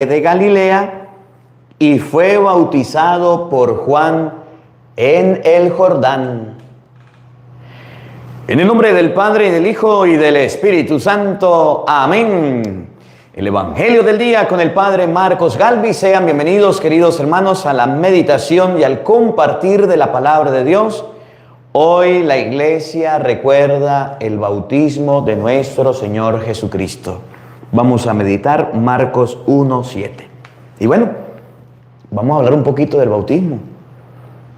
de Galilea y fue bautizado por Juan en el Jordán. En el nombre del Padre, y del Hijo, y del Espíritu Santo. Amén. El Evangelio del día con el Padre Marcos Galvis. Sean bienvenidos, queridos hermanos, a la meditación y al compartir de la palabra de Dios. Hoy la iglesia recuerda el bautismo de nuestro Señor Jesucristo. Vamos a meditar Marcos 1:7. Y bueno, vamos a hablar un poquito del bautismo.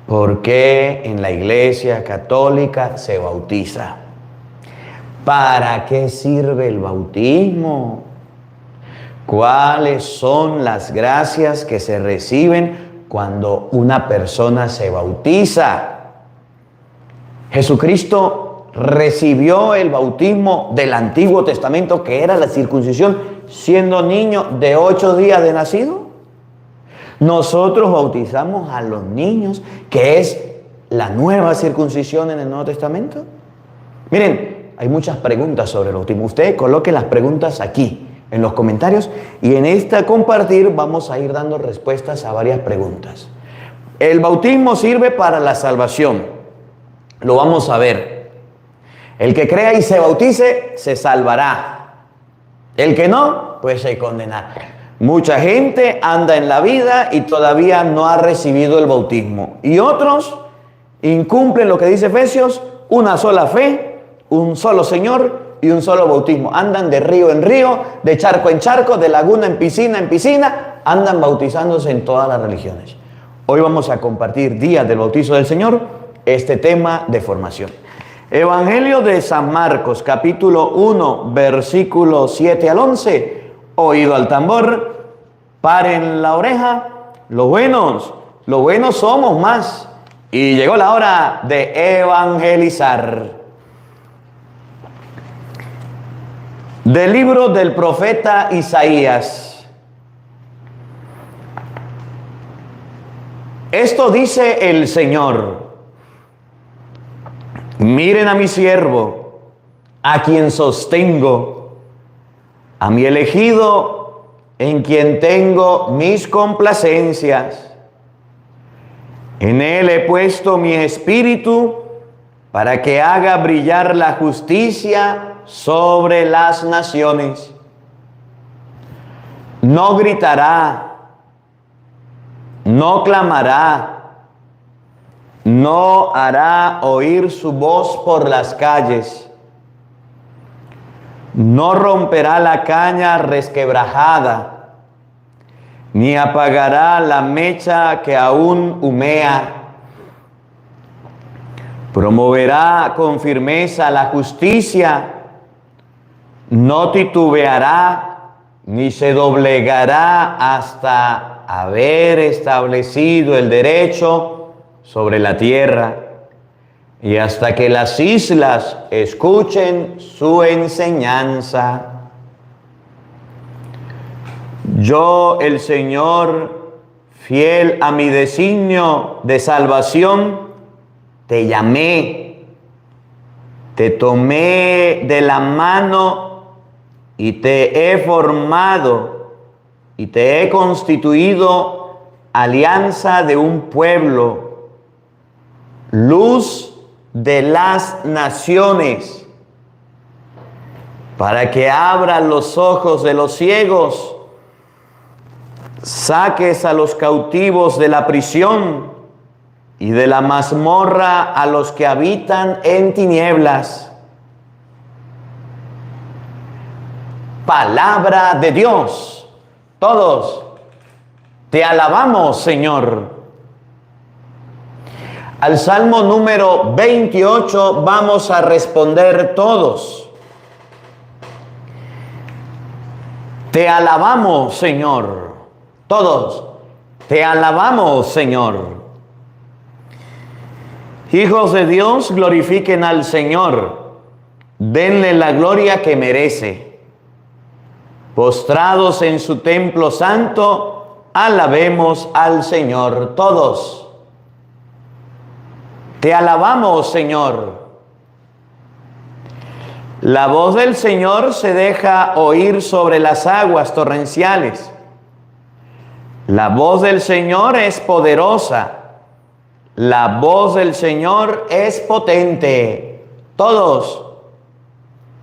¿Por qué en la iglesia católica se bautiza? ¿Para qué sirve el bautismo? ¿Cuáles son las gracias que se reciben cuando una persona se bautiza? Jesucristo recibió el bautismo del Antiguo Testamento, que era la circuncisión, siendo niño de 8 días de nacido. Nosotros bautizamos a los niños, que es la nueva circuncisión en el Nuevo Testamento. Miren, hay muchas preguntas sobre el bautismo. Ustedes coloquen las preguntas aquí, en los comentarios, y en esta compartir vamos a ir dando respuestas a varias preguntas. El bautismo sirve para la salvación. Lo vamos a ver. El que crea y se bautice, se salvará. El que no, pues se condenará. Mucha gente anda en la vida y todavía no ha recibido el bautismo. Y otros incumplen lo que dice Efesios: una sola fe, un solo Señor y un solo bautismo. Andan de río en río, de charco en charco, de laguna en piscina, andan bautizándose en todas las religiones. Hoy vamos a compartir, días del bautizo del Señor, este tema de formación. Evangelio de San Marcos, capítulo 1, versículos 7 al 11. Oído al tambor, paren la oreja, los buenos somos más. Y llegó la hora de evangelizar. Del libro del profeta Isaías. Esto dice el Señor: miren a mi siervo, a quien sostengo, a mi elegido, en quien tengo mis complacencias. En él he puesto mi espíritu para que haga brillar la justicia sobre las naciones. No gritará, no clamará, no hará oír su voz por las calles. No romperá la caña resquebrajada, ni apagará la mecha que aún humea. Promoverá con firmeza la justicia, no titubeará ni se doblegará hasta haber establecido el derecho sobre la tierra, y hasta que las islas escuchen su enseñanza. Yo, el Señor, fiel a mi designio de salvación, te llamé, te tomé de la mano y te he formado y te he constituido alianza de un pueblo, luz de las naciones, para que abras los ojos de los ciegos, saques a los cautivos de la prisión y de la mazmorra a los que habitan en tinieblas. Palabra de Dios. Todos te alabamos, Señor. Al Salmo número 28 vamos a responder todos. Te alabamos, Señor. Todos. Te alabamos, Señor. Hijos de Dios, glorifiquen al Señor. Denle la gloria que merece. Postrados en su templo santo, alabemos al Señor. Todos. Te alabamos, Señor. La voz del Señor se deja oír sobre las aguas torrenciales. La voz del Señor es poderosa. La voz del Señor es potente. Todos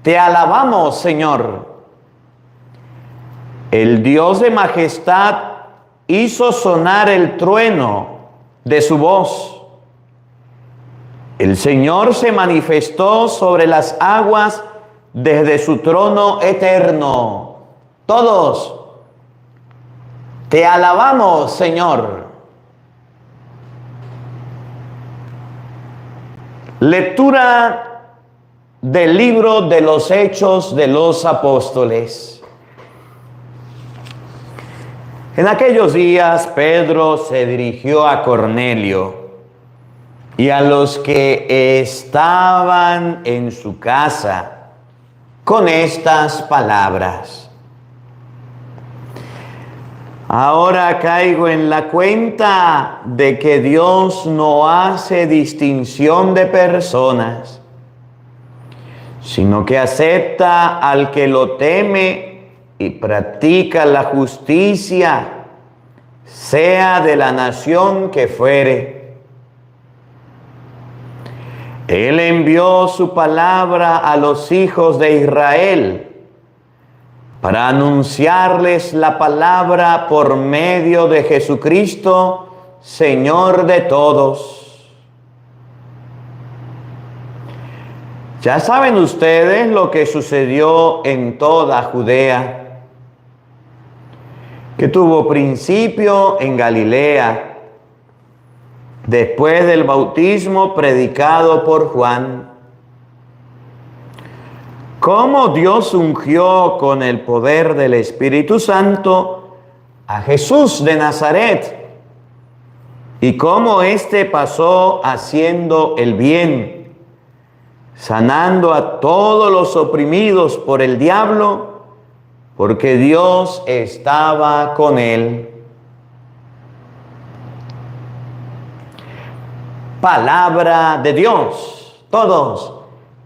te alabamos, Señor. El Dios de majestad hizo sonar el trueno de su voz. El Señor se manifestó sobre las aguas desde su trono eterno. Todos te alabamos, Señor. Lectura del libro de los Hechos de los Apóstoles. En aquellos días Pedro se dirigió a Cornelio y a los que estaban en su casa con estas palabras: ahora caigo en la cuenta de que Dios no hace distinción de personas, sino que acepta al que lo teme y practica la justicia, sea de la nación que fuere. Él envió su palabra a los hijos de Israel para anunciarles la palabra por medio de Jesucristo, Señor de todos. Ya saben ustedes lo que sucedió en toda Judea, que tuvo principio en Galilea, después del bautismo predicado por Juan. Cómo Dios ungió con el poder del Espíritu Santo a Jesús de Nazaret, y cómo éste pasó haciendo el bien, sanando a todos los oprimidos por el diablo, porque Dios estaba con él. Palabra de Dios. Todos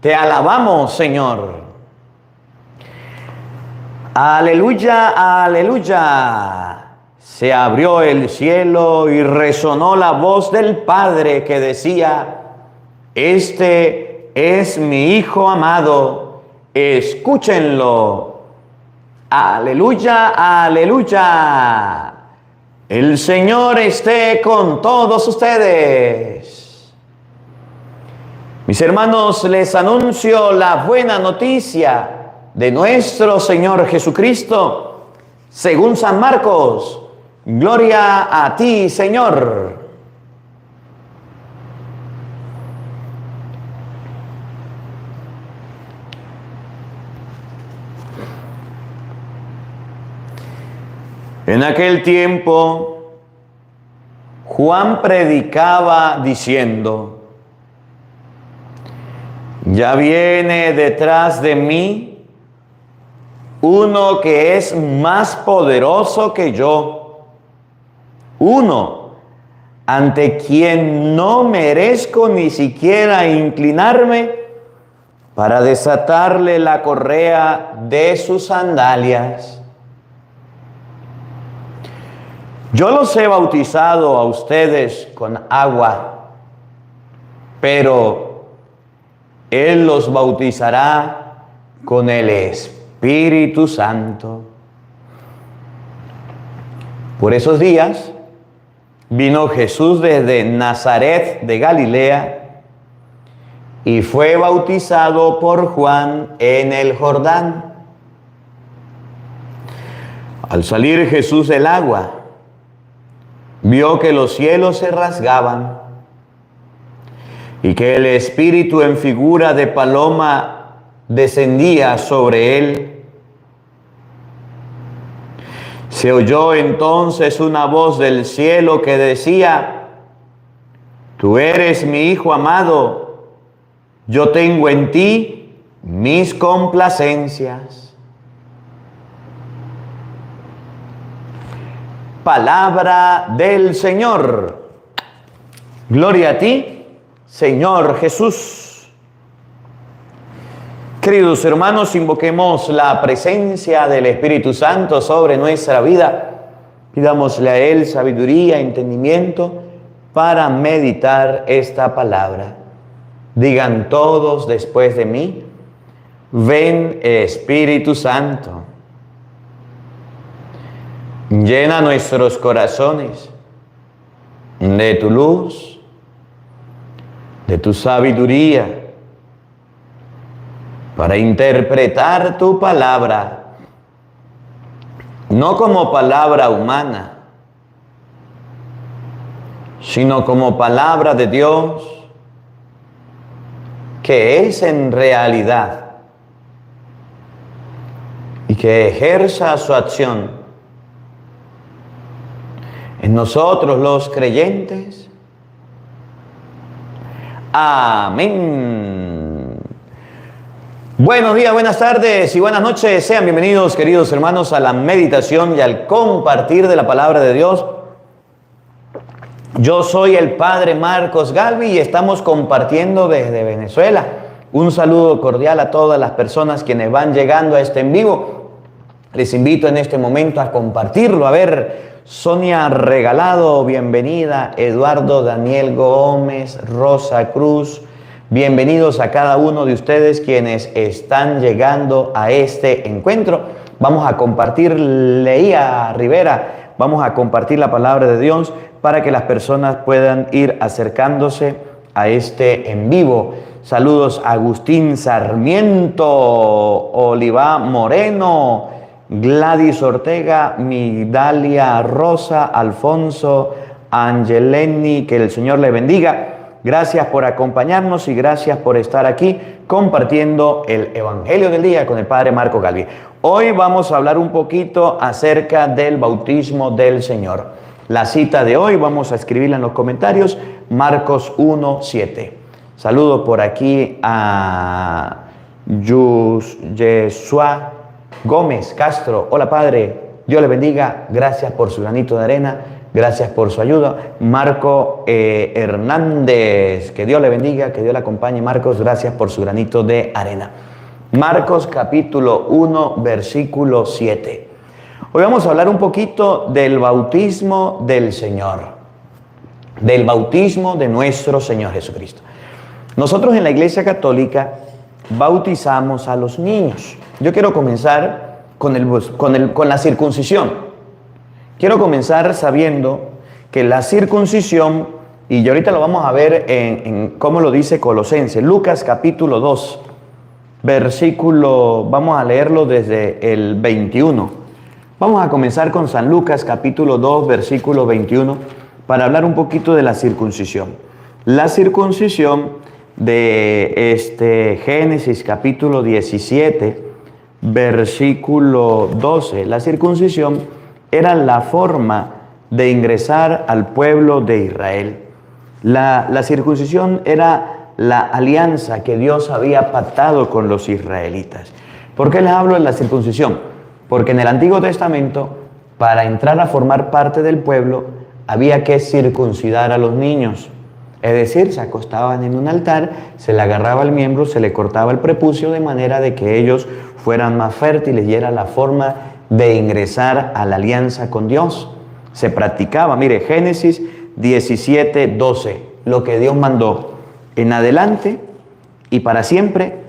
te alabamos, Señor. Aleluya, aleluya. Se abrió el cielo y resonó la voz del Padre que decía: este es mi Hijo amado, escúchenlo. Aleluya, aleluya. El Señor esté con todos ustedes. Mis hermanos, les anuncio la buena noticia de nuestro Señor Jesucristo, según San Marcos. Gloria a ti, Señor. En aquel tiempo, Juan predicaba diciendo: ya viene detrás de mí uno que es más poderoso que yo, uno ante quien no merezco ni siquiera inclinarme para desatarle la correa de sus sandalias. Yo los he bautizado a ustedes con agua, pero Él los bautizará con el Espíritu Santo. Por esos días vino Jesús desde Nazaret de Galilea y fue bautizado por Juan en el Jordán. Al salir Jesús del agua, vio que los cielos se rasgaban y que el Espíritu en figura de paloma descendía sobre él. Se oyó entonces una voz del cielo que decía: tú eres mi Hijo amado, yo tengo en ti mis complacencias. Palabra del Señor. Gloria a ti, Señor Jesús. Queridos hermanos, invoquemos la presencia del Espíritu Santo sobre nuestra vida Pidámosle a Él sabiduría, entendimiento para meditar esta palabra. Digan todos después de mí: ven, Espíritu Santo. Llena nuestros corazones de tu luz, de tu sabiduría, para interpretar tu palabra, no como palabra humana, sino como palabra de Dios, que es en realidad y que ejerza su acción en nosotros los creyentes. Amén. Buenos días, buenas tardes y buenas noches. Sean bienvenidos, queridos hermanos, a la meditación y al compartir de la palabra de Dios. Yo soy el Padre Marcos Galvi y estamos compartiendo desde Venezuela. Un saludo cordial a todas las personas quienes van llegando a este en vivo. Les invito en este momento a compartirlo. A ver, Sonia Regalado, bienvenida. Eduardo Daniel Gómez, Rosa Cruz, bienvenidos a cada uno de ustedes quienes están llegando a este encuentro. Vamos a compartir, Leía Rivera, vamos a compartir la palabra de Dios para que las personas puedan ir acercándose a este en vivo. Saludos a Agustín Sarmiento, Oliva Moreno, Gladys Ortega, Migdalia Rosa, Alfonso, Angeleni, que el Señor le bendiga. Gracias por acompañarnos y gracias por estar aquí compartiendo el Evangelio del día con el Padre Marco Galvi. Hoy vamos a hablar un poquito acerca del bautismo del Señor. La cita de hoy vamos a escribirla en los comentarios, Marcos 1:7. Saludo por aquí a Yeshua Gómez Castro. Hola Padre, Dios le bendiga, gracias por su granito de arena, gracias por su ayuda. Marco Hernández, que Dios le bendiga, que Dios le acompañe. Marcos, gracias por su granito de arena. Marcos capítulo 1, versículo 7. Hoy vamos a hablar un poquito del bautismo del Señor, del bautismo de nuestro Señor Jesucristo. Nosotros en la Iglesia Católica bautizamos a los niños. Yo quiero comenzar con la circuncisión. Quiero comenzar sabiendo que la circuncisión, y ahorita lo vamos a ver en cómo lo dice Colosenses, Lucas capítulo 2, versículo, vamos a leerlo desde el 21. Vamos a comenzar con San Lucas capítulo 2, versículo 21, para hablar un poquito de la circuncisión. La circuncisión de Génesis capítulo 17, versículo 12. La circuncisión era la forma de ingresar al pueblo de Israel. La circuncisión era la alianza que Dios había pactado con los israelitas. ¿Por qué les hablo de la circuncisión? Porque en el Antiguo Testamento, para entrar a formar parte del pueblo, había que circuncidar a los niños. Es decir, se acostaban en un altar, se le agarraba el miembro, se le cortaba el prepucio de manera de que ellos fueran más fértiles y era la forma de ingresar a la alianza con Dios. Se practicaba, mire, Génesis 17, 12, lo que Dios mandó. En adelante y para siempre,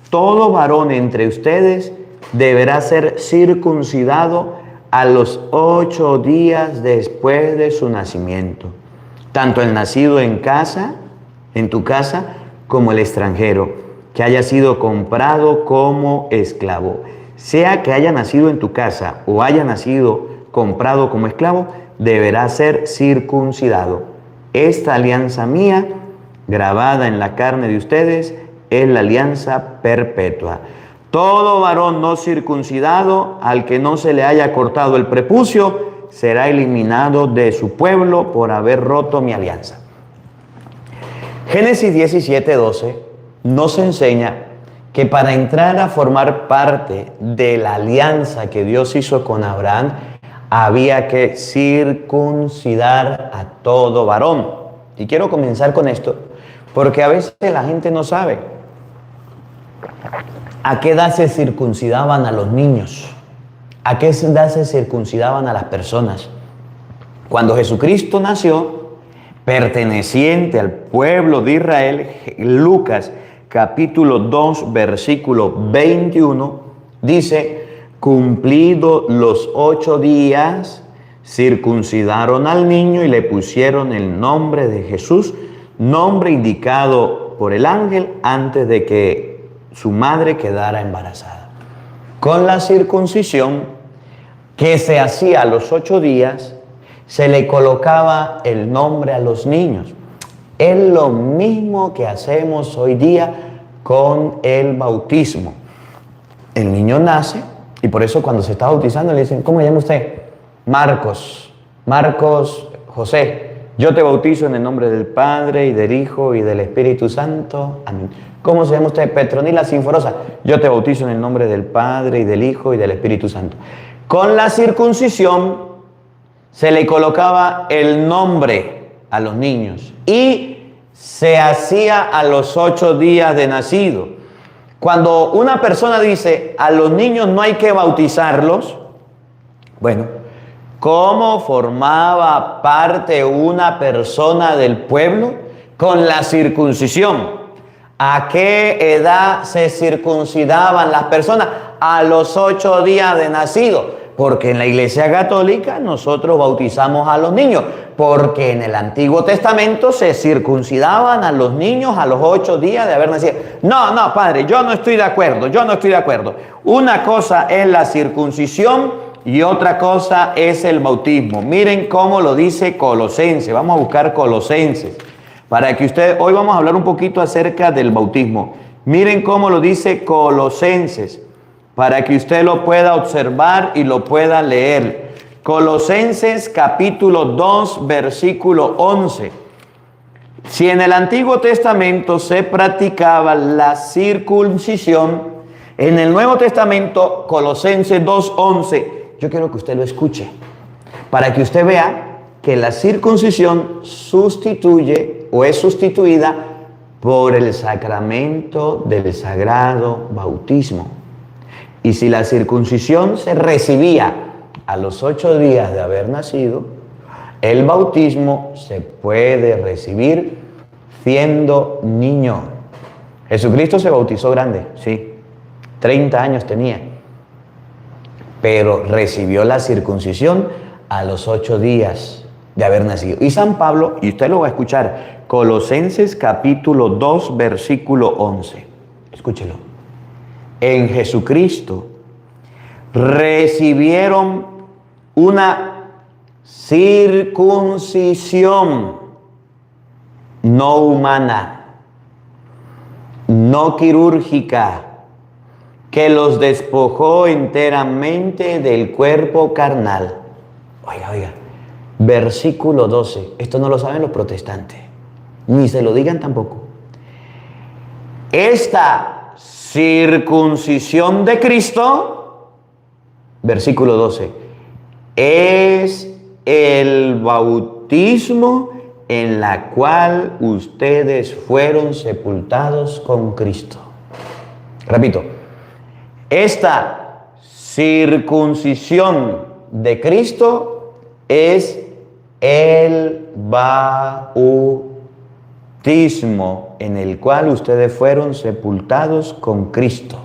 todo varón entre ustedes deberá ser circuncidado a los 8 días después de su nacimiento. Tanto el nacido en casa, en tu casa, como el extranjero, que haya sido comprado como esclavo. Sea que haya nacido en tu casa o haya nacido comprado como esclavo, deberá ser circuncidado. Esta alianza mía, grabada en la carne de ustedes, es la alianza perpetua. Todo varón no circuncidado, al que no se le haya cortado el prepucio, será eliminado de su pueblo por haber roto mi alianza. Génesis 17, 12 nos enseña que para entrar a formar parte de la alianza que Dios hizo con Abraham, había que circuncidar a todo varón. Y quiero comenzar con esto, porque a veces la gente no sabe a qué edad se circuncidaban a los niños, a qué edad se circuncidaban a las personas. Cuando Jesucristo nació, perteneciente al pueblo de Israel, Lucas capítulo 2, versículo 21, dice: cumplidos los 8 días, circuncidaron al niño y le pusieron el nombre de Jesús, nombre indicado por el ángel antes de que su madre quedara embarazada. Con la circuncisión que se hacía a los 8 días, se le colocaba el nombre a los niños. Es lo mismo que hacemos hoy día con el bautismo. El niño nace y por eso cuando se está bautizando le dicen: ¿cómo se llama usted? Marcos José. Yo te bautizo en el nombre del Padre y del Hijo y del Espíritu Santo. Amén. ¿Cómo se llama usted? Petronila Sinforosa. Yo te bautizo en el nombre del Padre y del Hijo y del Espíritu Santo. Con la circuncisión se le colocaba el nombre a los niños y se hacía a los 8 días de nacido. Cuando una persona dice: a los niños no hay que bautizarlos, bueno, ¿cómo formaba parte una persona del pueblo? Con la circuncisión. ¿A qué edad se circuncidaban las personas? A los 8 días de nacido. Porque en la Iglesia Católica nosotros bautizamos a los niños, porque en el Antiguo Testamento se circuncidaban a los niños a los 8 días de haber nacido. No, padre, yo no estoy de acuerdo. Una cosa es la circuncisión y otra cosa es el bautismo. Miren cómo lo dice Colosenses. Vamos a buscar Colosenses para que ustedes, hoy vamos a hablar un poquito acerca del bautismo. Miren cómo lo dice Colosenses, para que usted lo pueda observar y lo pueda leer. Colosenses capítulo 2, versículo 11. Si en el Antiguo Testamento se practicaba la circuncisión, en el Nuevo Testamento, Colosenses 2, 11, yo quiero que usted lo escuche, para que usted vea que la circuncisión sustituye o es sustituida por el sacramento del sagrado bautismo. Y si la circuncisión se recibía a los 8 días de haber nacido, el bautismo se puede recibir siendo niño. Jesucristo se bautizó grande, sí, 30 años tenía, pero recibió la circuncisión a los 8 días de haber nacido. Y San Pablo, y usted lo va a escuchar, Colosenses capítulo 2, versículo 11. Escúchelo. En Jesucristo recibieron una circuncisión no humana, no quirúrgica, que los despojó enteramente del cuerpo carnal. Oiga, versículo 12. Esto no lo saben los protestantes, ni se lo digan tampoco. Esta circuncisión de Cristo, versículo 12, es el bautismo en la cual ustedes fueron sepultados con Cristo. Repito, esta circuncisión de Cristo es el bautismo en el cual ustedes fueron sepultados con Cristo.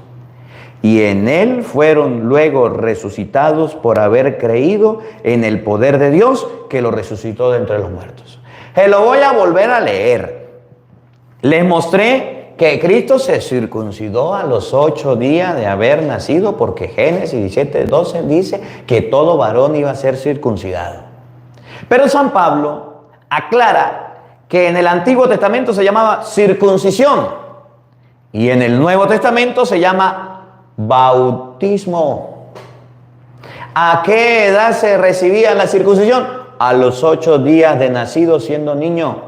Y en Él fueron luego resucitados por haber creído en el poder de Dios que lo resucitó de entre los muertos. Se lo voy a volver a leer. Les mostré que Cristo se circuncidó a los 8 días de haber nacido, porque Génesis 17, 12 dice que todo varón iba a ser circuncidado. Pero San Pablo aclara que en el Antiguo Testamento se llamaba circuncisión y en el Nuevo Testamento se llama bautismo. ¿A qué edad se recibía la circuncisión? A los 8 días de nacido, siendo niño.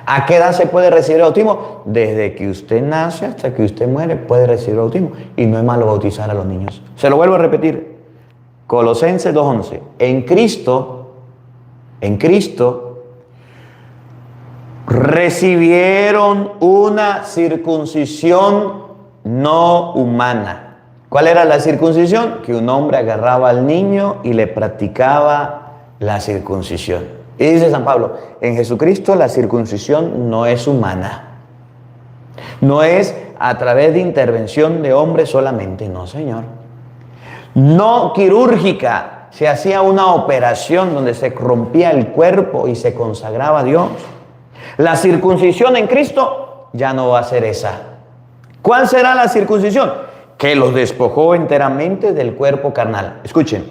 ¿A qué edad se puede recibir el bautismo? Desde que usted nace hasta que usted muere puede recibir el bautismo. Y no es malo bautizar a los niños. Se lo vuelvo a repetir. Colosenses 2:11. En Cristo recibieron una circuncisión no humana. ¿Cuál era la circuncisión? Que un hombre agarraba al niño y le practicaba la circuncisión. Y dice San Pablo, en Jesucristo la circuncisión no es humana. No es a través de intervención de hombres solamente, no, Señor. No quirúrgica, se hacía una operación donde se rompía el cuerpo y se consagraba a Dios. La circuncisión en Cristo ya no va a ser esa. ¿Cuál será la circuncisión? Que los despojó enteramente del cuerpo carnal. Escuchen,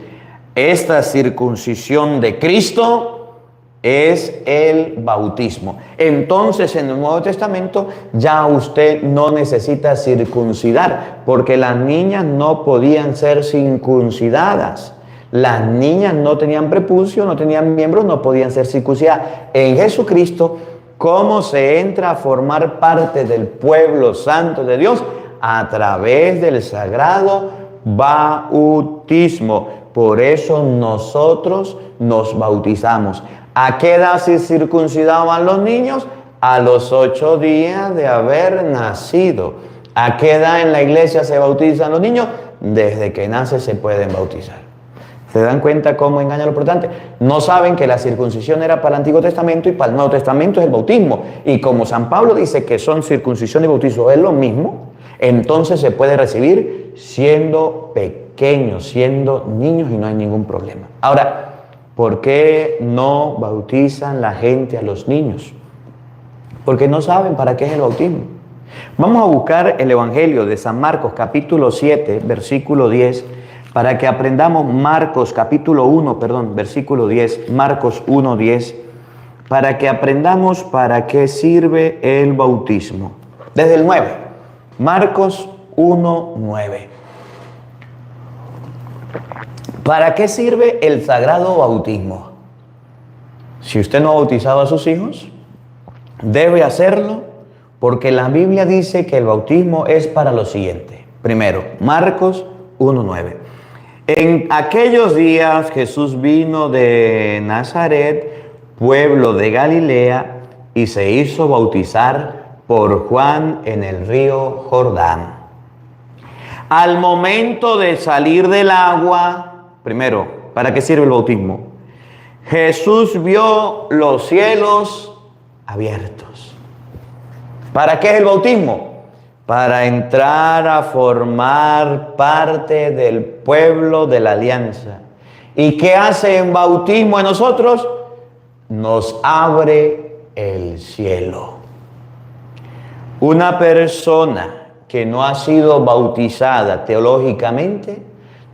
esta circuncisión de Cristo es el bautismo. Entonces, en el Nuevo Testamento ya usted no necesita circuncidar, porque las niñas no podían ser circuncidadas. Las niñas no tenían prepucio, no tenían miembros, no podían ser circuncidadas. En Jesucristo, ¿cómo se entra a formar parte del pueblo santo de Dios? A través del sagrado bautismo. Por eso nosotros nos bautizamos. ¿A qué edad se circuncidaban los niños? A los 8 días de haber nacido. ¿A qué edad en la iglesia se bautizan los niños? Desde que nace se pueden bautizar. ¿Se dan cuenta cómo engañan a los protestantes? No saben que la circuncisión era para el Antiguo Testamento y para el Nuevo Testamento es el bautismo. Y como San Pablo dice que son circuncisión y bautismo es lo mismo, entonces se puede recibir siendo pequeños, siendo niños y no hay ningún problema. Ahora, ¿por qué no bautizan la gente a los niños? Porque no saben para qué es el bautismo. Vamos a buscar el Evangelio de San Marcos, capítulo 7, versículo 10, para que aprendamos Marcos, capítulo 1, versículo 10, Marcos 1, 10, para que aprendamos para qué sirve el bautismo. Desde el 9, Marcos 1, 9. ¿Para qué sirve el sagrado bautismo? Si usted no ha bautizado a sus hijos, debe hacerlo porque la Biblia dice que el bautismo es para lo siguiente. Primero, Marcos 1:9. En aquellos días Jesús vino de Nazaret, pueblo de Galilea, y se hizo bautizar por Juan en el río Jordán. Al momento de salir del agua, primero, ¿para qué sirve el bautismo? Jesús vio los cielos abiertos. ¿Para qué es el bautismo? Para entrar a formar parte del pueblo de la alianza. ¿Y qué hace el bautismo en nosotros? Nos abre el cielo. Una persona que no ha sido bautizada teológicamente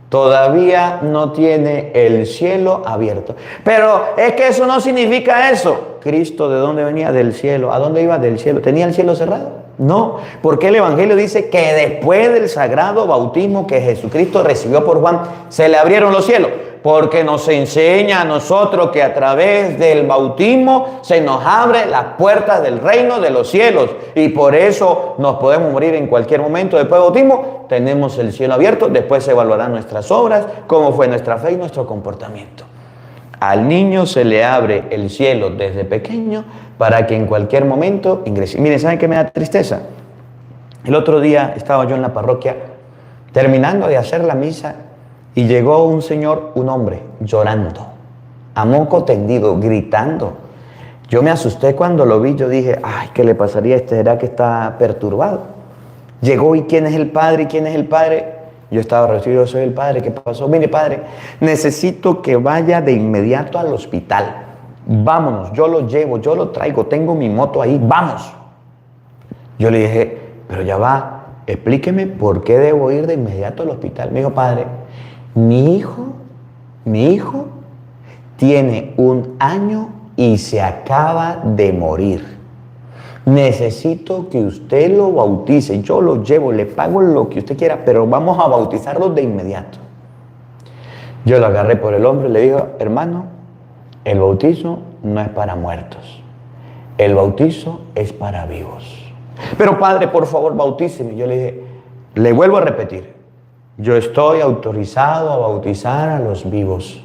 todavía no tiene el cielo abierto. Pero es que eso no significa eso. Cristo, ¿de dónde venía? Del cielo. ¿A dónde iba? Del cielo. ¿Tenía el cielo cerrado? No, porque el Evangelio dice que después del sagrado bautismo que Jesucristo recibió por Juan, se le abrieron los cielos. Porque nos enseña a nosotros que a través del bautismo se nos abren las puertas del reino de los cielos. Y por eso nos podemos morir en cualquier momento después del bautismo. Tenemos el cielo abierto, después se evaluarán nuestras obras, cómo fue nuestra fe y nuestro comportamiento. Al niño se le abre el cielo desde pequeño para que en cualquier momento ingrese. Miren, ¿saben qué me da tristeza? El otro día estaba yo en la parroquia terminando de hacer la misa y llegó un señor, un hombre, llorando, a moco tendido, gritando. Yo me asusté cuando lo vi, yo dije, ay, ¿qué le pasaría a este? ¿Será que está perturbado? Llegó, ¿y quién es el padre? ¿Y quién es el padre? Yo estaba recibido, soy el padre. ¿Qué pasó? Mire, padre, necesito que vaya de inmediato al hospital. Vámonos, yo lo llevo, yo lo traigo, tengo mi moto ahí, vamos. Yo le dije, pero ya va, explíqueme por qué debo ir de inmediato al hospital. Me dijo, padre, mi hijo tiene 1 año y se acaba de morir. Necesito que usted lo bautice. Yo lo llevo, le pago lo que usted quiera, pero vamos a bautizarlo de inmediato. Yo lo agarré por el hombro y le digo, hermano, el bautismo no es para muertos. El bautizo es para vivos. Pero padre, por favor, bautíceme. Yo le dije, le vuelvo a repetir, yo estoy autorizado a bautizar a los vivos.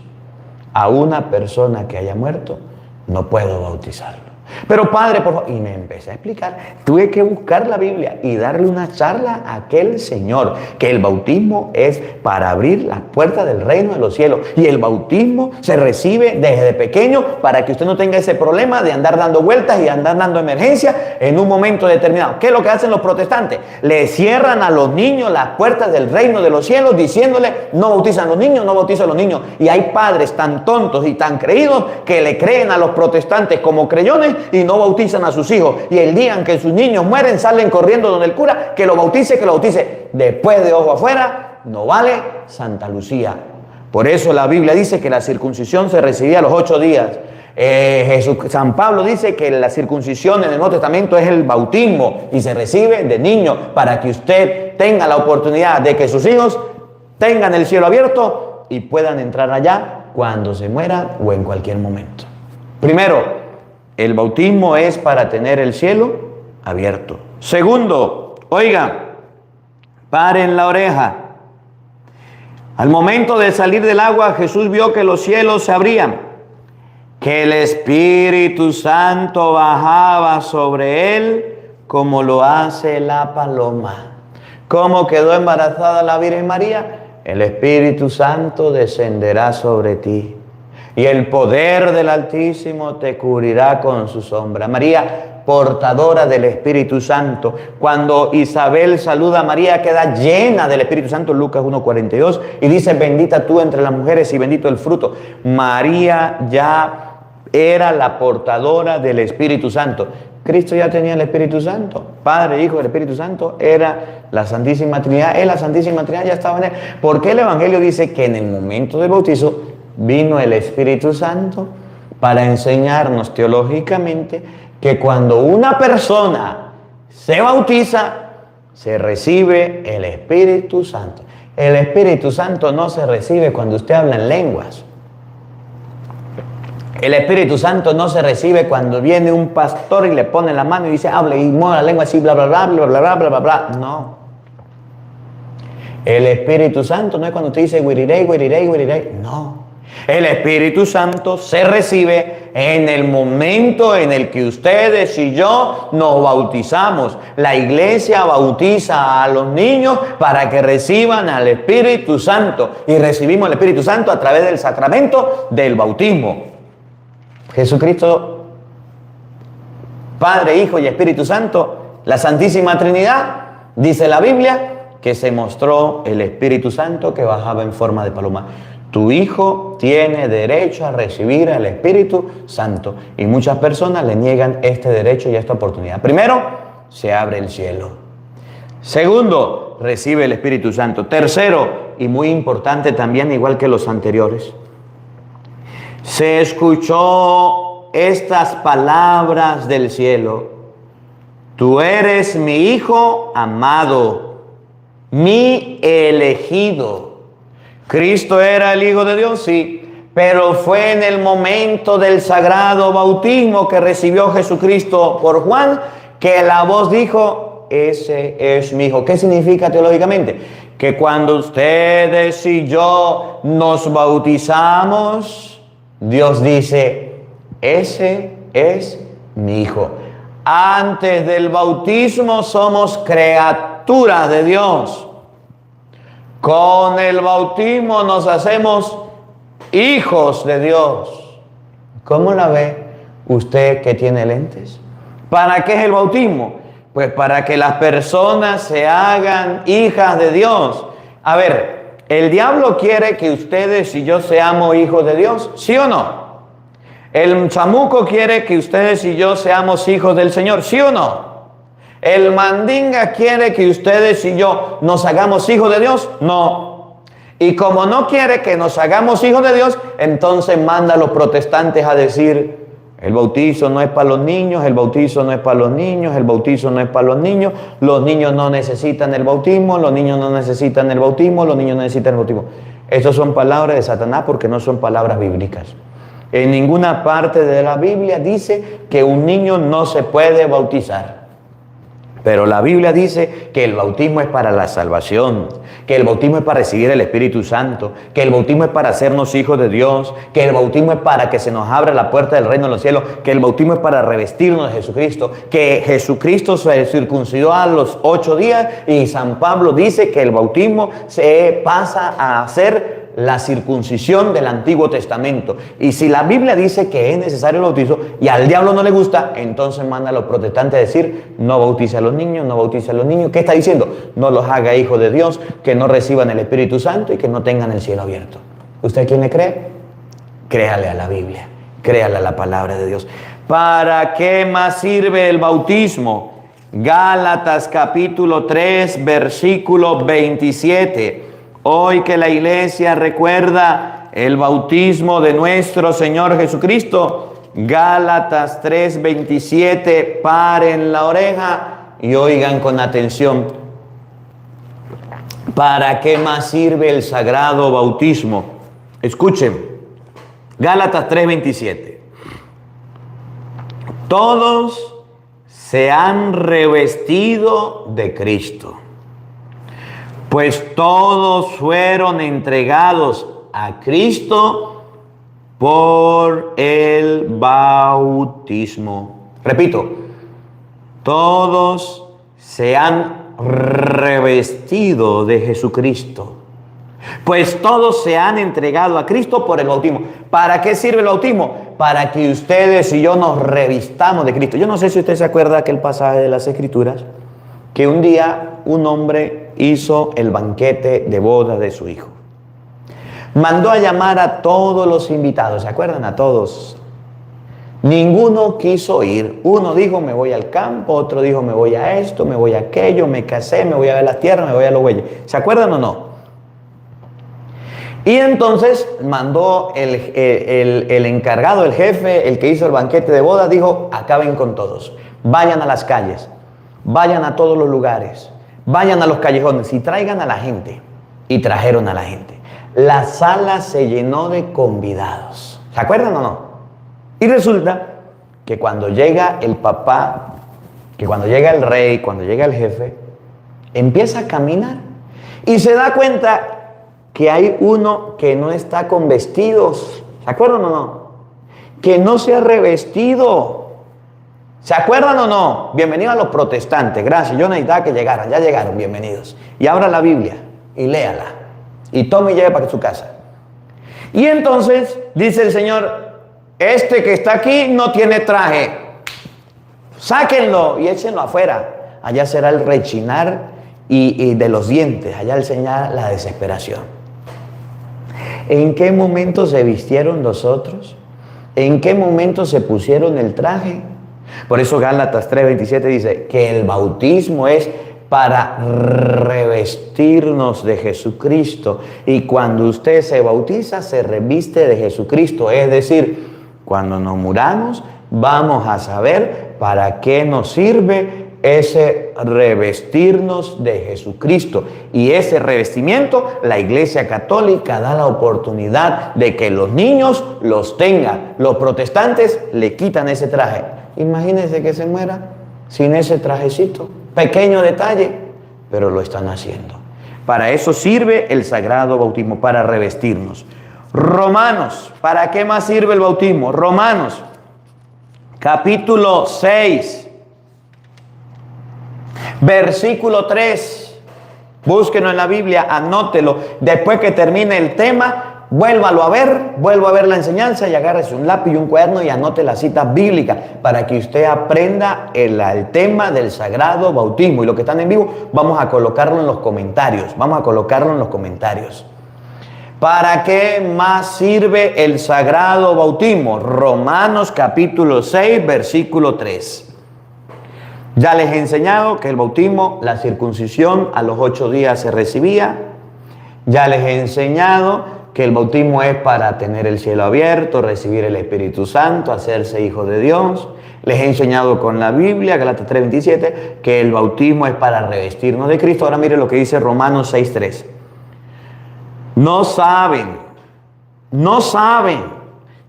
A una persona que haya muerto, no puedo bautizarlo. Pero padre, por favor, y me empecé a explicar, tuve que buscar la Biblia y darle una charla a aquel señor, que el bautismo es para abrir las puertas del reino de los cielos, y el bautismo se recibe desde pequeño para que usted no tenga ese problema de andar dando vueltas y andar dando emergencia en un momento determinado. ¿Qué es lo que hacen los protestantes? Le cierran a los niños las puertas del reino de los cielos diciéndole, no bautizan a los niños, no bautizan a los niños. Y hay padres tan tontos y tan creídos que le creen a los protestantes como creyones y no bautizan a sus hijos. Y el día en que sus niños mueren, salen corriendo donde el cura, que lo bautice, que lo bautice. Después de ojo afuera, no vale Santa Lucía. Por eso la Biblia dice que la circuncisión se recibía a los 8 días. San Pablo dice que la circuncisión en el Nuevo Testamento es el bautismo y se recibe de niño para que usted tenga la oportunidad de que sus hijos tengan el cielo abierto y puedan entrar allá cuando se mueran o en cualquier momento. Primero, el bautismo es para tener el cielo abierto. Segundo, oiga, paren la oreja. Al momento de salir del agua, Jesús vio que los cielos se abrían, que el Espíritu Santo bajaba sobre él como lo hace la paloma. ¿Cómo quedó embarazada la Virgen María? El Espíritu Santo descenderá sobre ti y el poder del Altísimo te cubrirá con su sombra. María, portadora del Espíritu Santo. Cuando Isabel saluda a María, queda llena del Espíritu Santo, Lucas 1:42, y dice, bendita tú entre las mujeres y bendito el fruto. María ya era la portadora del Espíritu Santo. Cristo ya tenía el Espíritu Santo. Padre, Hijo, el Espíritu Santo era la Santísima Trinidad. La Santísima Trinidad ya estaba en él. ¿Por qué el Evangelio dice que en el momento del bautizo vino el Espíritu Santo para enseñarnos teológicamente que cuando una persona se bautiza, se recibe el Espíritu Santo? El Espíritu Santo no se recibe cuando usted habla en lenguas. El Espíritu Santo no se recibe cuando viene un pastor y le pone la mano y dice, hable y mueve la lengua así, bla, bla, bla, bla, bla, bla, bla, bla, bla. No. El Espíritu Santo no es cuando usted dice, wirirei, wirirei, wirirei. No. El Espíritu Santo se recibe en el momento en el que ustedes y yo nos bautizamos. La iglesia bautiza a los niños para que reciban al Espíritu Santo. Y recibimos el Espíritu Santo a través del sacramento del bautismo. Jesucristo, Padre, Hijo y Espíritu Santo, la Santísima Trinidad, dice la Biblia, que se mostró el Espíritu Santo que bajaba en forma de paloma. Tu hijo tiene derecho a recibir al Espíritu Santo. Y muchas personas le niegan este derecho y esta oportunidad. Primero, se abre el cielo. Segundo, recibe el Espíritu Santo. Tercero, y muy importante también, igual que los anteriores, se escuchó estas palabras del cielo. Tú eres mi Hijo amado, mi elegido. ¿Cristo era el Hijo de Dios? Sí, pero fue en el momento del sagrado bautismo que recibió Jesucristo por Juan que la voz dijo, ese es mi Hijo. ¿Qué significa teológicamente? Que cuando ustedes y yo nos bautizamos, Dios dice, ese es mi Hijo. Antes del bautismo somos criaturas de Dios. Con el bautismo nos hacemos hijos de Dios. ¿Cómo la ve usted que tiene lentes? ¿Para qué es el bautismo? Pues para que las personas se hagan hijas de Dios. A ver, ¿el diablo quiere que ustedes y yo seamos hijos de Dios? ¿Sí o no? ¿El chamuco quiere que ustedes y yo seamos hijos del Señor? ¿Sí o no? ¿El mandinga quiere que ustedes y yo nos hagamos hijos de Dios? No. Y como no quiere que nos hagamos hijos de Dios, entonces manda a los protestantes a decir, el bautizo no es para los niños, el bautizo no es para los niños, el bautizo no es para los niños no necesitan el bautismo, los niños no necesitan el bautismo, los niños no necesitan el bautismo. Estas son palabras de Satanás porque no son palabras bíblicas. En ninguna parte de la Biblia dice que un niño no se puede bautizar. Pero la Biblia dice que el bautismo es para la salvación, que el bautismo es para recibir el Espíritu Santo, que el bautismo es para hacernos hijos de Dios, que el bautismo es para que se nos abra la puerta del reino de los cielos, que el bautismo es para revestirnos de Jesucristo, que Jesucristo se circuncidó a los 8 días y San Pablo dice que el bautismo se pasa a ser la circuncisión del Antiguo Testamento. Y si la Biblia dice que es necesario el bautizo y al diablo no le gusta, entonces manda a los protestantes a decir: no bautice a los niños, no bautice a los niños. ¿Qué está diciendo? No los haga hijos de Dios, que no reciban el Espíritu Santo y que no tengan el cielo abierto. ¿Usted quién le cree? Créale a la Biblia, créale a la palabra de Dios. ¿Para qué más sirve el bautismo? Gálatas capítulo 3, versículo 27. Hoy que la iglesia recuerda el bautismo de nuestro Señor Jesucristo, Gálatas 3:27, paren la oreja y oigan con atención. ¿Para qué más sirve el sagrado bautismo? Escuchen, Gálatas 3:27. Todos se han revestido de Cristo, pues todos fueron entregados a Cristo por el bautismo. Repito, todos se han revestido de Jesucristo, pues todos se han entregado a Cristo por el bautismo. ¿Para qué sirve el bautismo? Para que ustedes y yo nos revistamos de Cristo. Yo no sé si usted se acuerda de aquel pasaje de las Escrituras, que un día un hombre hizo el banquete de boda de su hijo. Mandó a llamar a todos los invitados, ¿se acuerdan? A todos. Ninguno quiso ir. Uno dijo: me voy al campo, otro dijo: me voy a esto, me voy a aquello, me casé, me voy a ver las tierras, me voy a los bueyes. ¿Se acuerdan o no? Y entonces mandó el encargado, el jefe, el que hizo el banquete de boda, dijo: acaben con todos, vayan a las calles, vayan a todos los lugares, vayan a los callejones y traigan a la gente. Y trajeron a la gente. La sala se llenó de convidados. ¿Se acuerdan o no? Y resulta que cuando llega el papá, que cuando llega el rey, cuando llega el jefe, empieza a caminar y se da cuenta que hay uno que no está con vestidos. ¿Se acuerdan o no? Que no se ha revestido. ¿Se acuerdan o no? Bienvenidos a los protestantes. Gracias, yo necesitaba que llegaran. Ya llegaron, bienvenidos. Y abra la Biblia y léala. Y tome y lleve para su casa. Y entonces dice el Señor: este que está aquí no tiene traje. Sáquenlo y échenlo afuera. Allá será el rechinar y de los dientes. Allá enseñará la desesperación. ¿En qué momento se vistieron los otros? ¿En qué momento se pusieron el traje? Por eso Gálatas 3:27 dice que el bautismo es para revestirnos de Jesucristo. Y cuando usted se bautiza, se reviste de Jesucristo. Es decir, cuando nos muramos, vamos a saber para qué nos sirve ese revestirnos de Jesucristo. Y ese revestimiento, la Iglesia Católica da la oportunidad de que los niños los tengan. Los protestantes le quitan ese traje. Imagínense que se muera sin ese trajecito. Pequeño detalle, pero lo están haciendo. Para eso sirve el sagrado bautismo, para revestirnos. Romanos, ¿para qué más sirve el bautismo? Romanos, capítulo 6, versículo 3. Búsquenlo en la Biblia, anótelo. Después que termine el tema, vuelva a ver la enseñanza y agárrese un lápiz y un cuaderno y anote la cita bíblica para que usted aprenda el tema del sagrado bautismo. Y los que están en vivo, vamos a colocarlo en los comentarios. ¿Para qué más sirve el sagrado bautismo? Romanos capítulo 6, versículo 3. Ya les he enseñado que el bautismo, la circuncisión, a los 8 días se recibía. Ya les he enseñado que el bautismo es para tener el cielo abierto, recibir el Espíritu Santo, hacerse hijo de Dios. Les he enseñado con la Biblia, Gálatas 3:27, que el bautismo es para revestirnos de Cristo. Ahora mire lo que dice Romanos 6:3. No saben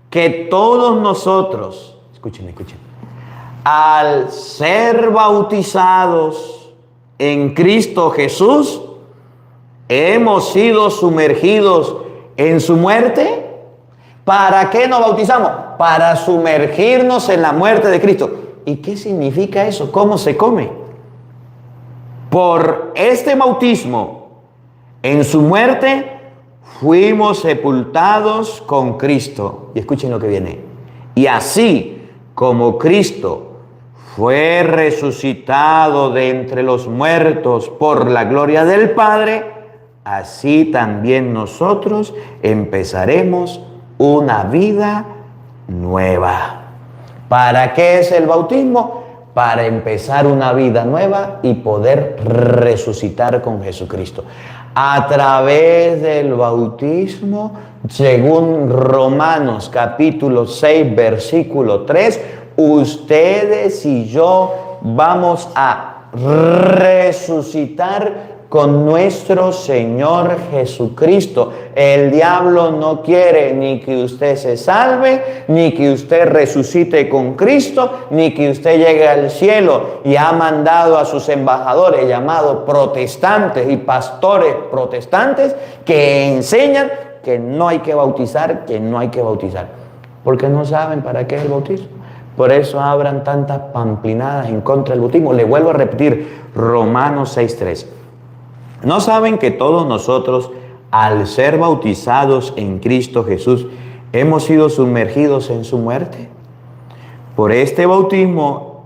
que todos nosotros, escuchen, al ser bautizados en Cristo Jesús, hemos sido sumergidos en su muerte. ¿Para qué nos bautizamos? Para sumergirnos en la muerte de Cristo. ¿Y qué significa eso? ¿Cómo se come? Por este bautismo en su muerte fuimos sepultados con Cristo. Y escuchen lo que viene. Y así como Cristo fue resucitado de entre los muertos por la gloria del Padre, así también nosotros empezaremos una vida nueva. ¿Para qué es el bautismo? Para empezar una vida nueva y poder resucitar con Jesucristo. A través del bautismo, según Romanos capítulo 6, versículo 3, ustedes y yo vamos a resucitar con nuestro Señor Jesucristo. El diablo no quiere ni que usted se salve, ni que usted resucite con Cristo, ni que usted llegue al cielo. Y ha mandado a sus embajadores llamados protestantes y pastores protestantes que enseñan que no hay que bautizar, porque no saben para qué es el bautismo. Por eso abran tantas pamplinadas en contra del bautismo. Le vuelvo a repetir, Romanos 6:3. ¿No saben que todos nosotros, al ser bautizados en Cristo Jesús, hemos sido sumergidos en su muerte? Por este bautismo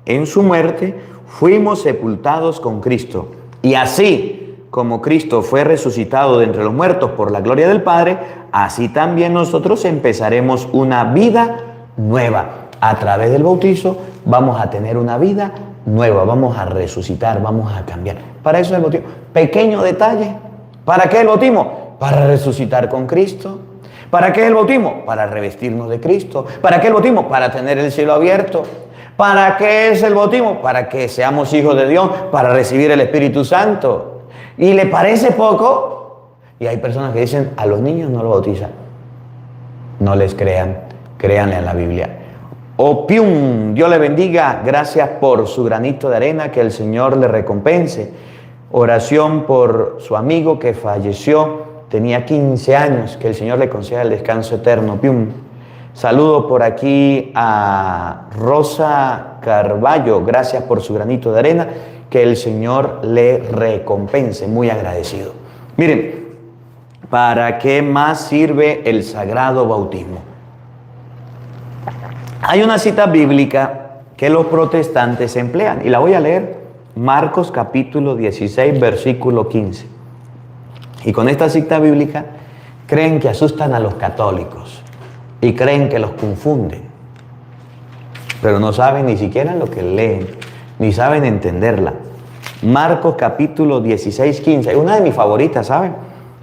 en su muerte, fuimos sepultados con Cristo. Y así como Cristo fue resucitado de entre los muertos por la gloria del Padre, así también nosotros empezaremos una vida nueva. A través del bautizo vamos a tener una vida nueva, vamos a resucitar, vamos a cambiar. Para eso es el bautismo. Pequeño detalle. ¿Para qué el bautismo? Para resucitar con Cristo. ¿Para qué el bautismo? Para revestirnos de Cristo. ¿Para qué el bautismo? Para tener el cielo abierto. ¿Para qué es el bautismo? Para que seamos hijos de Dios, para recibir el Espíritu Santo. ¿Y le parece poco? Y hay personas que dicen, a los niños no los bautizan. No les crean, créanle a la Biblia. Pium, Dios le bendiga, gracias por su granito de arena, que el Señor le recompense. Oración por su amigo que falleció, tenía 15 años, que el Señor le conceda el descanso eterno. Pium. Saludo por aquí a Rosa Carballo, gracias por su granito de arena, que el Señor le recompense, muy agradecido. Miren, ¿para qué más sirve el sagrado bautismo? Hay una cita bíblica que los protestantes emplean y la voy a leer, Marcos capítulo 16, versículo 15. Y con esta cita bíblica creen que asustan a los católicos y creen que los confunden, pero no saben ni siquiera lo que leen, ni saben entenderla. Marcos capítulo 16, 15, es una de mis favoritas, ¿saben?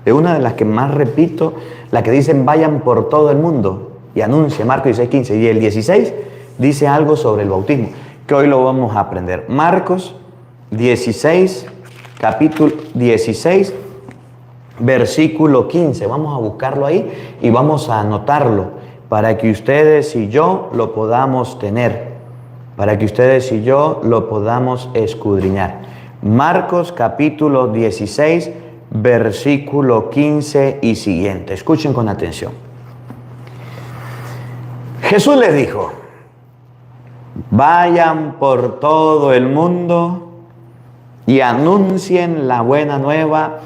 Es una de las que más repito, la que dicen vayan por todo el mundo y anuncia, Marcos 16, 15. Y el 16 dice algo sobre el bautismo, que hoy lo vamos a aprender. Marcos 16, capítulo 16, versículo 15. Vamos a buscarlo ahí y vamos a anotarlo para que ustedes y yo lo podamos tener, para que ustedes y yo lo podamos escudriñar. Marcos capítulo 16, versículo 15 y siguiente. Escuchen con atención. Jesús les dijo, vayan por todo el mundo y anuncien la buena nueva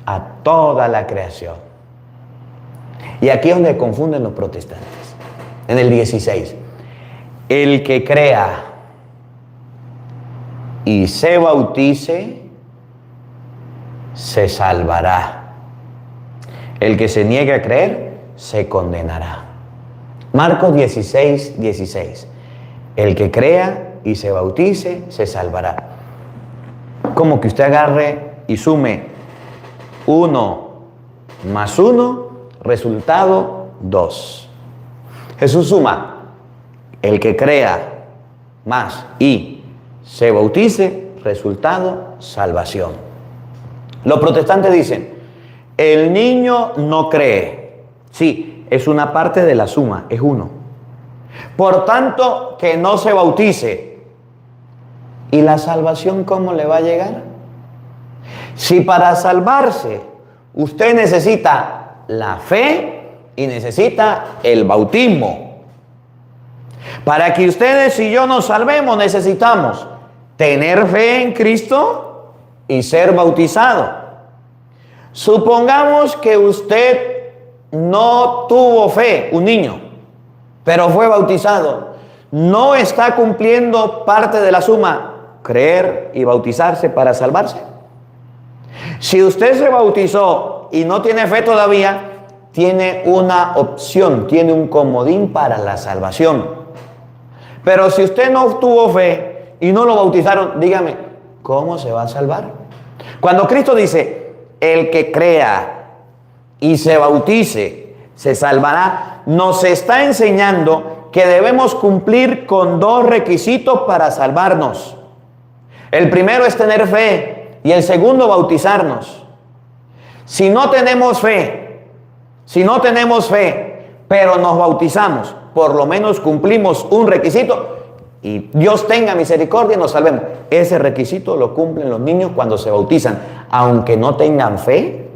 a toda la creación. Y aquí es donde confunden los protestantes. En el 16, el que crea y se bautice, se salvará. El que se niegue a creer, se condenará. Marcos 16, 16. El que crea y se bautice, se salvará. Como que usted agarre y sume 1 más 1, resultado 2. Jesús suma, el que crea más y se bautice, resultado, salvación. Los protestantes dicen, el niño no cree. Sí, es una parte de la suma, es 1. Por tanto, que no se bautice. ¿Y la salvación cómo le va a llegar? Si para salvarse usted necesita la fe y necesita el bautismo. Para que ustedes y yo nos salvemos necesitamos tener fe en Cristo y ser bautizado. Supongamos que usted no tuvo fe, un niño, pero fue bautizado. ¿No está cumpliendo parte de la suma creer y bautizarse para salvarse? Si usted se bautizó y no tiene fe todavía, tiene una opción, tiene un comodín para la salvación. Pero si usted no tuvo fe y no lo bautizaron, dígame, ¿cómo se va a salvar? Cuando Cristo dice, el que crea y se bautice, se salvará, nos está enseñando que debemos cumplir con dos requisitos para salvarnos. El primero es tener fe y el segundo bautizarnos. Si no tenemos fe, pero nos bautizamos, por lo menos cumplimos un requisito y Dios tenga misericordia y nos salvemos. Ese requisito lo cumplen los niños cuando se bautizan. Aunque no tengan fe,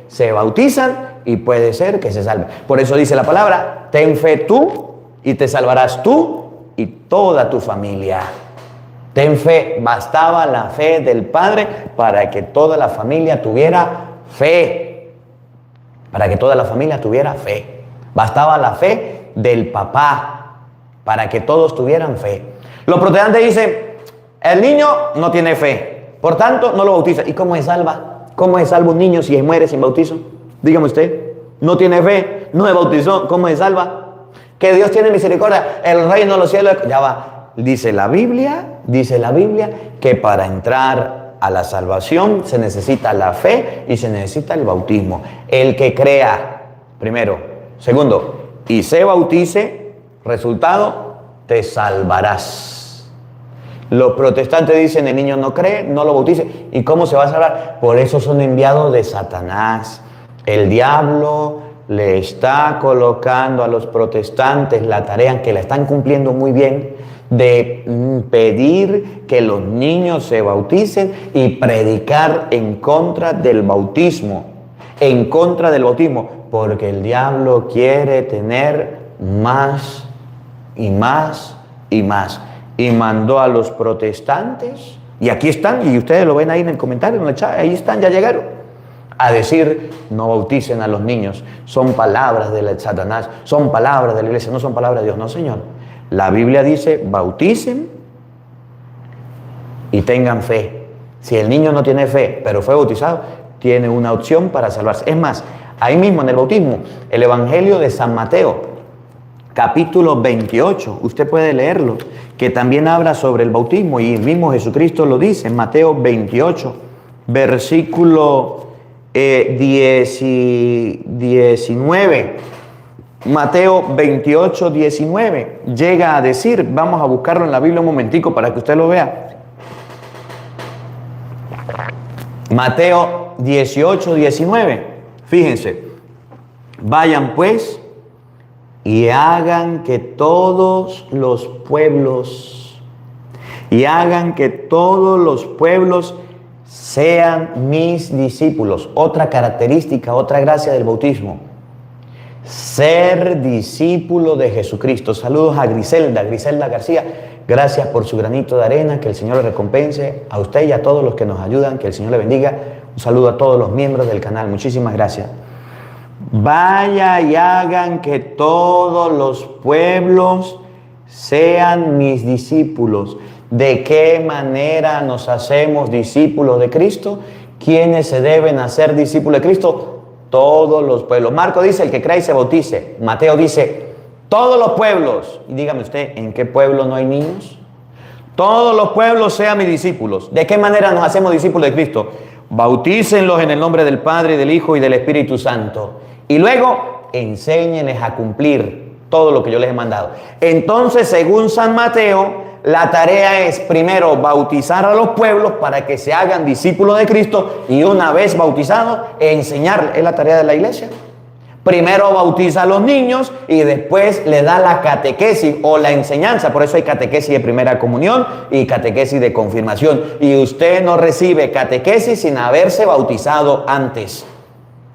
se bautizan y puede ser que se salven. Por eso dice la palabra, ten fe tú y te salvarás tú y toda tu familia. Ten fe, bastaba la fe del Padre para que toda la familia tuviera fe. Bastaba la fe del papá para que todos tuvieran fe. Los protestantes dicen, el niño no tiene fe, por tanto no lo bautiza. ¿Y cómo se salva? ¿Cómo se salva un niño si muere sin bautizo? Dígame usted, no tiene fe, no se bautizó, ¿cómo se salva? Que Dios tiene misericordia, el reino de los cielos, ya va. Dice la Biblia que para entrar a la salvación se necesita la fe y se necesita el bautismo. El que crea, primero. Segundo, y se bautice, resultado, te salvarás. Los protestantes dicen, el niño no cree, no lo bautice. ¿Y cómo se va a salvar? Por eso son enviados de Satanás. El diablo le está colocando a los protestantes la tarea que la están cumpliendo muy bien, de pedir que los niños se bauticen y predicar en contra del bautismo, porque el diablo quiere tener más y más y más. Y mandó a los protestantes, y aquí están, y ustedes lo ven ahí en el comentario, en el chat, ahí están, ya llegaron, a decir, no bauticen a los niños, son palabras de Satanás, son palabras de la iglesia, no son palabras de Dios. No, Señor. La Biblia dice, bauticen y tengan fe. Si el niño no tiene fe, pero fue bautizado, tiene una opción para salvarse. Es más, ahí mismo en el bautismo, el Evangelio de San Mateo, capítulo 28, usted puede leerlo, que también habla sobre el bautismo, y el mismo Jesucristo lo dice en Mateo 28, versículo 19. Mateo 28, 19 llega a decir, vamos a buscarlo en la Biblia un momentico para que usted lo vea. Mateo 18, 19. Fíjense, vayan pues y hagan que todos los pueblos sean mis discípulos. Otra característica, otra gracia del bautismo. Ser discípulo de Jesucristo. Saludos a Griselda García. Gracias por su granito de arena. Que el Señor le recompense a usted y a todos los que nos ayudan. Que el Señor le bendiga. Un saludo a todos los miembros del canal. Muchísimas gracias. Vaya y hagan que todos los pueblos sean mis discípulos. ¿De qué manera nos hacemos discípulos de Cristo? ¿Quiénes se deben hacer discípulos de Cristo? Todos los pueblos. Marco dice, el que cree y se bautice. Mateo dice, todos los pueblos. Y dígame usted, ¿en qué pueblo no hay niños? Todos los pueblos sean mis discípulos. ¿De qué manera nos hacemos discípulos de Cristo? Bautícenlos en el nombre del Padre, del Hijo y del Espíritu Santo. Y luego, enséñenles a cumplir todo lo que yo les he mandado. Entonces, según San Mateo, la tarea es primero bautizar a los pueblos para que se hagan discípulos de Cristo y una vez bautizados, enseñarles. Es la tarea de la iglesia. Primero bautiza a los niños y después le da la catequesis o la enseñanza. Por eso hay catequesis de primera comunión y catequesis de confirmación. Y usted no recibe catequesis sin haberse bautizado antes.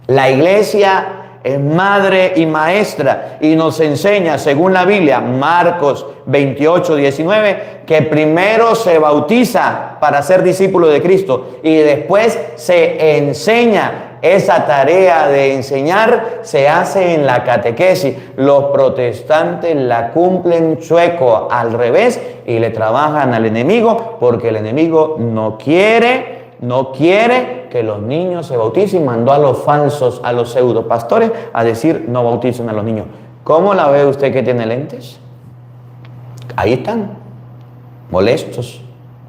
La iglesia es madre y maestra y nos enseña, según la Biblia, Marcos 28, 19, que primero se bautiza para ser discípulo de Cristo y después se enseña. Esa tarea de enseñar se hace en la catequesis. Los protestantes la cumplen chueco al revés y le trabajan al enemigo porque el enemigo no quiere que los niños se bauticen. Mandó a los falsos, a los pseudopastores a decir no bauticen a los niños. ¿Cómo la ve usted que tiene lentes? Ahí están, molestos.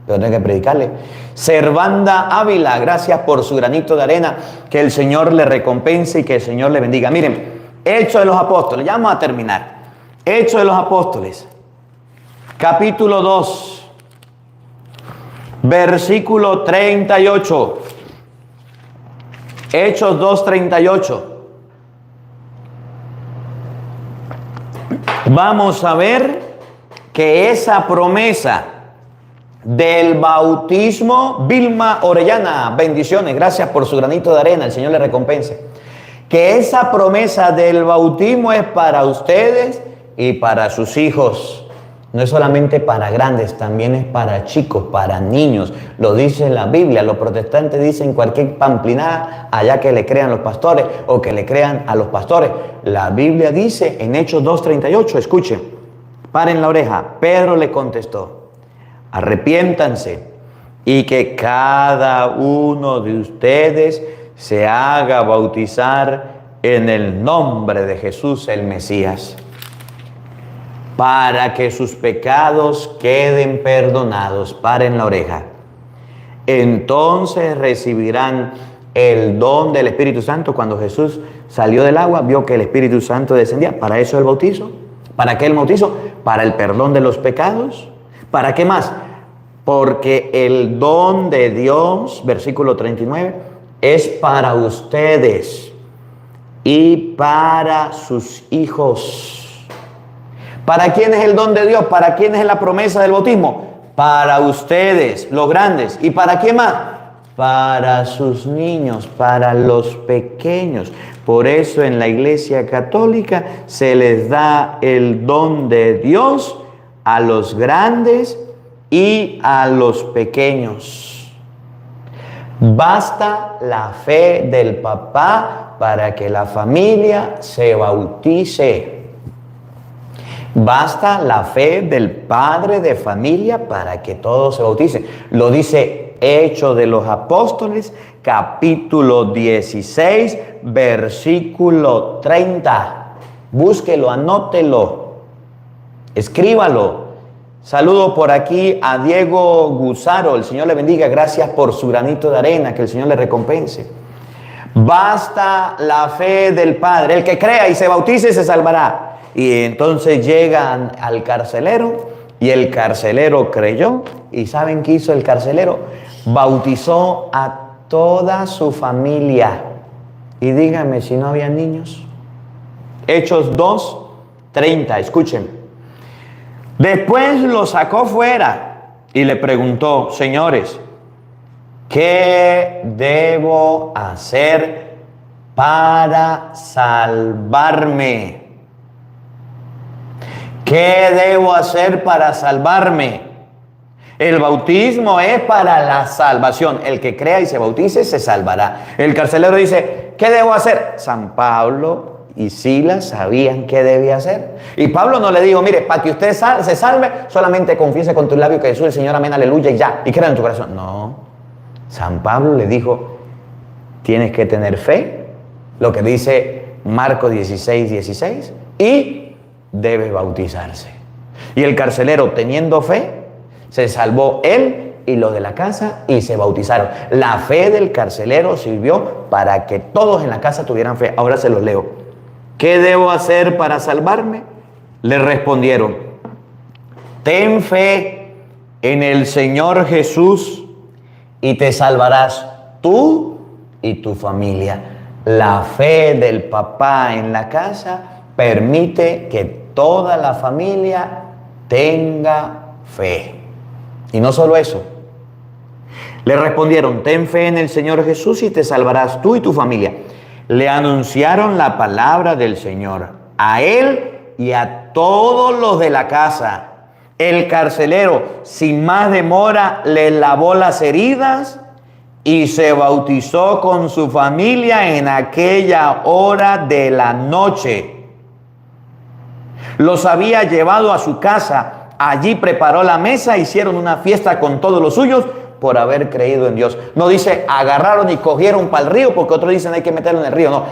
Pero tengo que predicarle. Servanda Ávila, gracias por su granito de arena. Que el Señor le recompense y que el Señor le bendiga. Miren, Hechos de los Apóstoles, ya vamos a terminar. Hechos de los Apóstoles, capítulo 2, versículo 38. Hechos 2, 38. Vamos a ver que esa promesa del bautismo, Vilma Orellana, bendiciones, gracias por su granito de arena, el Señor le recompense. Que esa promesa del bautismo es para ustedes y para sus hijos. No es solamente para grandes, también es para chicos, para niños. Lo dice la Biblia. Los protestantes dicen cualquier pamplinada allá que le crean los pastores o que le crean a los pastores. La Biblia dice en Hechos 2:38, escuchen, paren la oreja. Pedro le contestó: arrepiéntanse y que cada uno de ustedes se haga bautizar en el nombre de Jesús el Mesías, para que sus pecados queden perdonados. Paren la oreja. Entonces recibirán el don del Espíritu Santo. Cuando Jesús salió del agua, vio que el Espíritu Santo descendía. ¿Para eso el bautizo? ¿Para qué el bautizo? Para el perdón de los pecados. ¿Para qué más? Porque el don de Dios, versículo 39, es para ustedes y para sus hijos. ¿Para quién es el don de Dios? ¿Para quién es la promesa del bautismo? Para ustedes, los grandes. ¿Y para quién más? Para sus niños, para los pequeños. Por eso en la Iglesia Católica se les da el don de Dios a los grandes y a los pequeños. Basta la fe del papá para que la familia se bautice. Basta la fe del padre de familia para que todos se bauticen. Lo dice Hechos de los Apóstoles, capítulo 16, versículo 30. Búsquelo, anótelo, escríbalo. Saludo por aquí a Diego Gusaro, el Señor le bendiga, gracias por su granito de arena, que el Señor le recompense. Basta la fe del Padre, el que crea y se bautice se salvará. Y entonces llegan al carcelero y el carcelero creyó. ¿Y saben qué hizo el carcelero? Bautizó a toda su familia. Y díganme si no había niños. Hechos 2:30, escuchen. Después lo sacó fuera y le preguntó: señores, ¿qué debo hacer para salvarme? ¿Qué debo hacer para salvarme? El bautismo es para la salvación. El que crea y se bautice se salvará. El carcelero dice: ¿qué debo hacer? San Pablo y Silas sabían qué debía hacer. Y Pablo no le dijo: mire, para que usted se salve, solamente confiese con tus labios que Jesús es el Señor, amén, aleluya, y ya, y crea en tu corazón. No. San Pablo le dijo: tienes que tener fe, lo que dice Marcos 16:16, y debe bautizarse. Y el carcelero, teniendo fe, se salvó él y los de la casa y se bautizaron. La fe del carcelero sirvió para que todos en la casa tuvieran fe. Ahora se los leo. ¿Qué debo hacer para salvarme? Le respondieron: ten fe en el Señor Jesús y te salvarás tú y tu familia. La fe del papá en la casa permite que toda la familia tenga fe. Y no solo eso. Le respondieron: ten fe en el Señor Jesús y te salvarás tú y tu familia. Le anunciaron la palabra del Señor a él y a todos los de la casa. El carcelero, sin más demora, le lavó las heridas y se bautizó con su familia en aquella hora de la noche. Los había llevado a su casa. Allí preparó la mesa, hicieron una fiesta con todos los suyos por haber creído en Dios. No dice agarraron y cogieron para el río, porque otros dicen hay que meterlo en el río. No,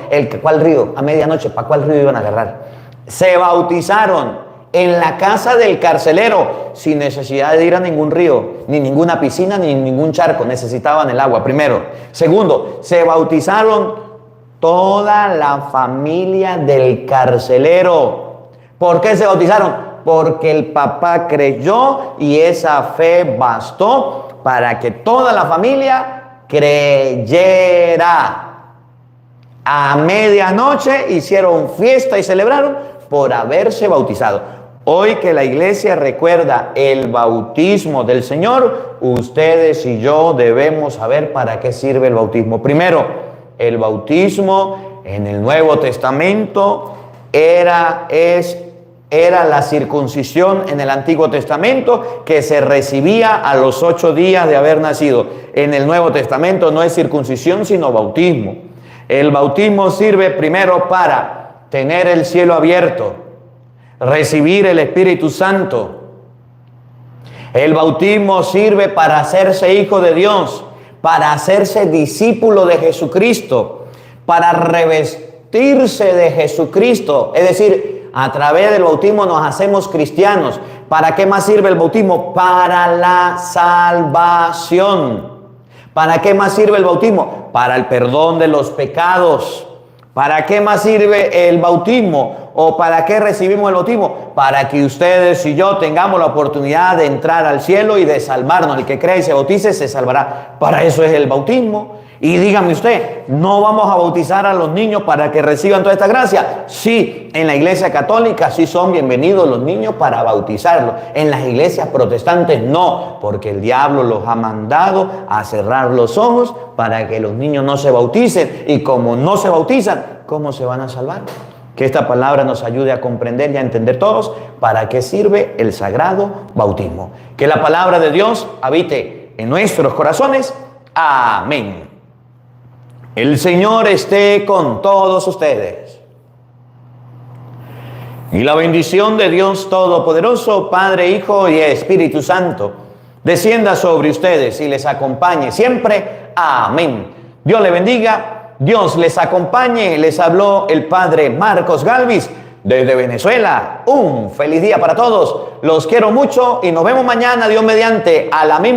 ¿cuál río? A medianoche, ¿para cuál río iban a agarrar? Se bautizaron en la casa del carcelero, sin necesidad de ir a ningún río, ni ninguna piscina, ni ningún charco. Necesitaban el agua, primero. Segundo, se bautizaron toda la familia del carcelero. ¿Por qué se bautizaron? Porque el papá creyó y esa fe bastó para que toda la familia creyera. A medianoche hicieron fiesta y celebraron por haberse bautizado. Hoy que la iglesia recuerda el bautismo del Señor, ustedes y yo debemos saber para qué sirve el bautismo. Primero, el bautismo en el Nuevo Testamento era la circuncisión en el Antiguo Testamento, que se recibía a los 8 días de haber nacido. En el Nuevo Testamento no es circuncisión, sino bautismo. El bautismo sirve primero para tener el cielo abierto, recibir el Espíritu Santo. El bautismo sirve para hacerse hijo de Dios, para hacerse discípulo de Jesucristo, para revestirse de Jesucristo. Es decir, a través del bautismo nos hacemos cristianos. ¿Para qué más sirve el bautismo? Para la salvación. ¿Para qué más sirve el bautismo? Para el perdón de los pecados. ¿Para qué más sirve el bautismo? ¿O para qué recibimos el bautismo? Para que ustedes y yo tengamos la oportunidad de entrar al cielo y de salvarnos. El que cree y se bautice se salvará. Para eso es el bautismo. Y dígame usted, ¿no vamos a bautizar a los niños para que reciban toda esta gracia? Sí, en la iglesia católica sí son bienvenidos los niños para bautizarlos. En las iglesias protestantes no, porque el diablo los ha mandado a cerrar los ojos para que los niños no se bauticen. Y como no se bautizan, ¿cómo se van a salvar? Que esta palabra nos ayude a comprender y a entender todos para qué sirve el sagrado bautismo. Que la palabra de Dios habite en nuestros corazones. Amén. El Señor esté con todos ustedes. Y la bendición de Dios Todopoderoso, Padre, Hijo y Espíritu Santo, descienda sobre ustedes y les acompañe siempre. Amén. Dios le bendiga, Dios les acompañe. Les habló el Padre Marcos Galvis desde Venezuela. Un feliz día para todos. Los quiero mucho y nos vemos mañana, Dios mediante, a la misma